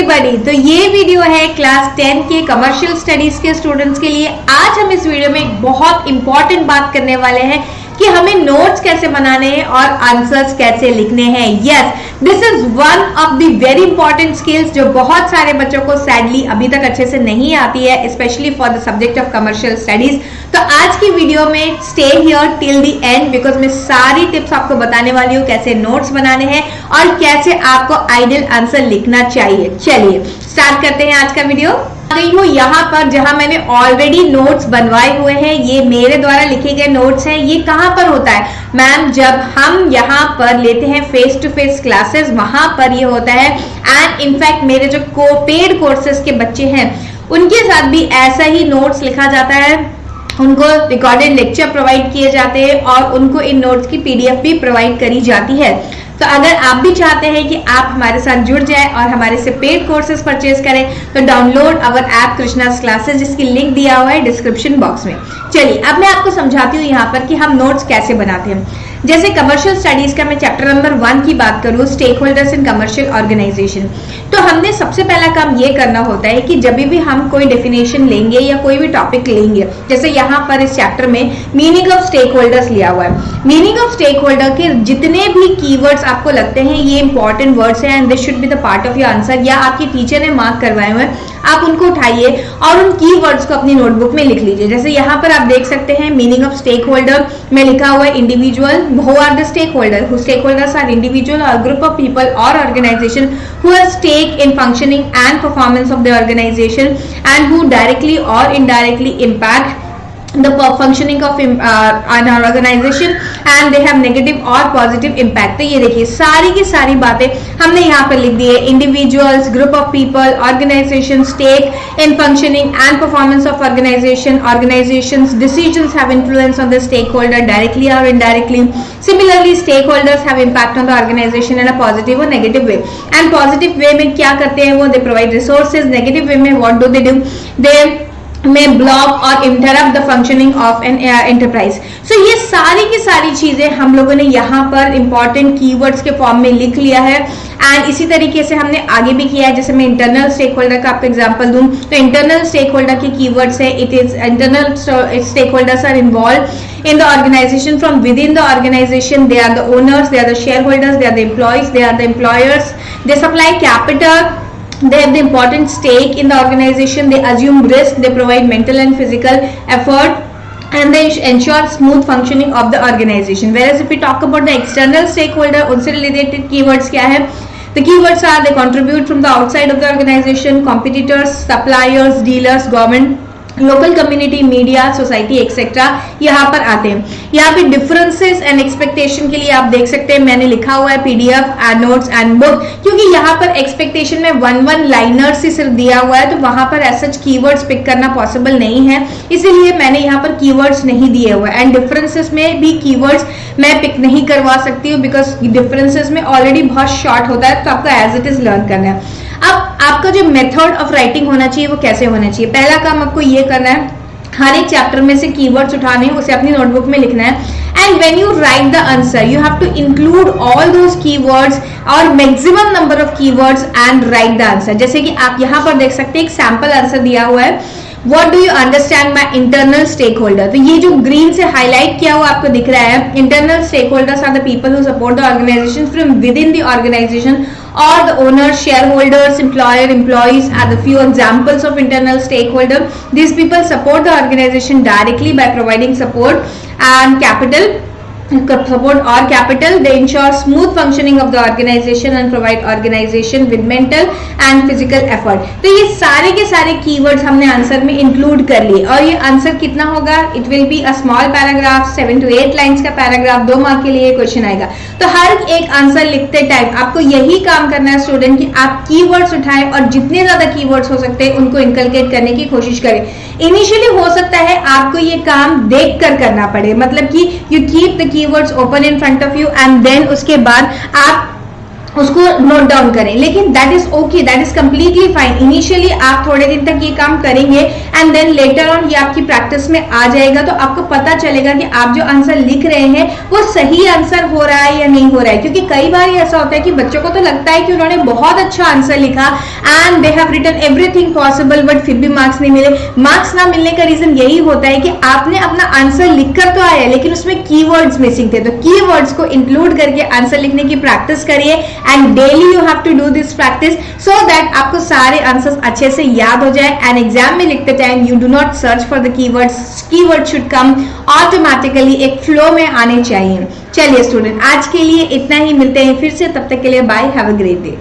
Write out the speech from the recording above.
Everybody, तो ये video है क्लास 10 के कमर्शियल स्टडीज के स्टूडेंट्स के लिए। आज हम इस वीडियो में एक बहुत इंपॉर्टेंट बात करने वाले हैं कि हमें नोट्स कैसे बनाने हैं और आंसर्स कैसे लिखने हैं। Yes, this is one of the very important skills जो बहुत सारे बच्चों को सैडली अभी तक अच्छे से नहीं आती है, specially for the subject of commercial studies. तो आज की वीडियो में stay here till the end because मैं सारी टिप्स आपको बताने वाली हूँ कैसे नोट्स बनाने हैं और कैसे आपको आइडियल आंसर लिखना चाहिए। चलिए स्टार्ट करते हैं आज का वीडियो। आ गई हूँ यहाँ पर जहां मैंने ऑलरेडी नोट्स बनवाए हुए हैं। ये मेरे द्वारा लिखे गए नोट्स हैं। ये कहाँ पर होता है मैम? जब हम यहाँ पर लेते हैं फेस टू फेस क्लासेस, वहां पर ये होता है। एंड इनफैक्ट मेरे जो पेड कोर्सेज के बच्चे हैं उनके साथ भी ऐसा ही नोट्स लिखा जाता है। उनको रिकॉर्डेड लेक्चर प्रोवाइड किए जाते हैं और उनको इन नोट्स की पीडीएफ भी प्रोवाइड करी जाती है। तो अगर आप भी चाहते हैं कि आप हमारे साथ जुड़ जाएं और हमारे से पेड कोर्सेज परचेज करें तो डाउनलोड अवर ऐप कृष्णास क्लासेस, जिसकी लिंक दिया हुआ है डिस्क्रिप्शन बॉक्स में। चलिए अब मैं आपको समझाती हूँ यहाँ पर कि हम नोट्स कैसे बनाते हैं। जैसे कमर्शियल स्टडीज का मैं चैप्टर नंबर 1 की बात करूँ, stakeholders in commercial organisation, तो हमने सबसे पहला काम ये करना होता है कि जब भी हम कोई डेफिनेशन लेंगे या कोई भी टॉपिक लेंगे, जैसे यहाँ पर इस चैप्टर में मीनिंग ऑफ स्टेक होल्डर्स लिया हुआ है। मीनिंग ऑफ स्टेक होल्डर के जितने भी कीवर्ड्स आपको लगते हैं ये इंपॉर्टेंट वर्ड्स हैं and this should be the part of your answer, या आपके टीचर ने मार्क करवाए हुए हैं, आप उनको उठाइए और उन कीवर्ड्स को अपनी नोटबुक में लिख लीजिए। जैसे यहाँ पर आप देख सकते हैं मीनिंग ऑफ स्टेक होल्डर में लिखा हुआ है individual, who are the stakeholder, who stakeholders are individual or group of people or organization who have stake in functioning and performance of the organization and who directly or indirectly impact the functioning of an organization and they have negative or positive impact। तो ये देखिए सारी की सारी बातें हमने यहाँ पर लिख दी है। Individuals, group of people, organisation, stake in functioning and performance of organisation, organisations decisions have influence on the stake holder directly और indirectly. Similarly stake holders have impact on the organisation in a positive और negative way. And positive way में क्या करते हैं वो? They provide resources. Negative way में what do they do? They में block और interrupt the functioning of an enterprise. सो ये सारी की सारी चीजें हम लोगों ने यहाँ पर इंपॉर्टेंट कीवर्ड्स के फॉर्म में लिख लिया है। एंड इसी तरीके से हमने आगे भी किया है। जैसे मैं इंटरनल स्टेक होल्डर का आपको एग्जांपल दूं तो इंटरनल स्टेक होल्डर के कीवर्ड्स है, it is internal stakeholders are involve in the organization from within the organization. They are the owners, they are the shareholders, they are the employees, they are the employers, they supply capital, they have the important stake in the organization, they assume risk, they provide mental and physical effort and they ensure smooth functioning of the organization. Whereas if we talk about the external stakeholder, उनसे related keywords क्या है? The keywords are they contribute from the outside of the organization, competitors, suppliers, dealers, government, local community, media, society etcetera यहाँ पर आते हैं। यहाँ पे differences and expectation के लिए आप देख सकते हैं मैंने लिखा हुआ है PDF and notes and book, क्योंकि यहाँ पर एक्सपेक्टेशन में वन लाइनर्स ही सिर्फ दिया हुआ है तो वहां पर ऐसा कीवर्ड्स पिक करना पॉसिबल नहीं है, इसीलिए मैंने यहाँ पर कीवर्ड्स नहीं दिए हुए। एंड डिफरेंसेस में भी कीवर्ड्स मैं पिक नहीं करवा सकती हूँ बिकॉज डिफरेंसेस में ऑलरेडी बहुत शॉर्ट होता है तो आपको एज इट इज लर्न करना है। अब आपका जो मेथड ऑफ राइटिंग होना चाहिए वो कैसे होना चाहिए? पहला काम आपको ये करना है, हर एक चैप्टर में से कीवर्ड्स उठाने हैं, उसे अपनी नोटबुक में लिखना है। And when you write the answer you have to include all those keywords और maximum number of keywords and write the answer. जैसे कि आप यहाँ पर देख सकते हैं एक सैंपल आंसर दिया हुआ है, What do you understand by internal stakeholder? तो ये जो ग्रीन से हाईलाइट किया हुआ आपको दिख रहा है, internal stakeholders are the people who support the organization from within the organization or the owners, shareholders, employer, employees are the few examples of internal stakeholder. These people support the organization directly by providing support and capital. Support or capital, they ensure smooth functioning of the organization and provide organization with mental and physical effort। तो ये सारे के सारे keywords हमने answer में include कर लिए और ये आंसर कितना होगा? It will be a small paragraph, 7 to 8 lines का पैराग्राफ, 2 मार्क के लिए क्वेश्चन आएगा। तो हर एक आंसर लिखते टाइम आपको यही काम करना है स्टूडेंट कि आप कीवर्ड्स उठाएं और जितने ज्यादा कीवर्ड्स हो सकते हैं उनको इनकलकेट करने की कोशिश करें। इनिशियली हो सकता है आपको ये काम देख कर करना पड़े, मतलब कि you keep the keywords open in front of you and then उसके बाद आप उसको नोट डाउन करें, लेकिन that is okay, that is completely fine. Initially आप थोड़े दिन तक ये काम करेंगे एंड देन लेटर ऑन ये आपकी प्रैक्टिस में आ जाएगा, तो आपको पता चलेगा कि आप जो आंसर लिख रहे हैं वो सही आंसर हो रहा है या नहीं हो रहा है। क्योंकि कई बार ऐसा होता है कि बच्चों को तो लगता है कि उन्होंने बहुत अच्छा आंसर लिखा and they have written everything possible, but फिर भी मार्क्स नहीं मिले। मार्क्स ना मिलने का रीजन यही होता है कि आपने अपना आंसर लिखकर तो आया, लेकिन उसमें कीवर्ड्स मिसिंग थे। तो कीवर्ड्स को इंक्लूड करके आंसर लिखने की प्रैक्टिस करिए and daily you have to do this practice so that आपको सारे आंसर्स अच्छे से याद हो जाए एंड एग्जाम में लिखते time you do not search for the keywords, keyword should come automatically, एक फ्लो में आने चाहिए। चलिए स्टूडेंट, आज के लिए इतना ही, मिलते हैं फिर से, तब तक के लिए bye, have a great day.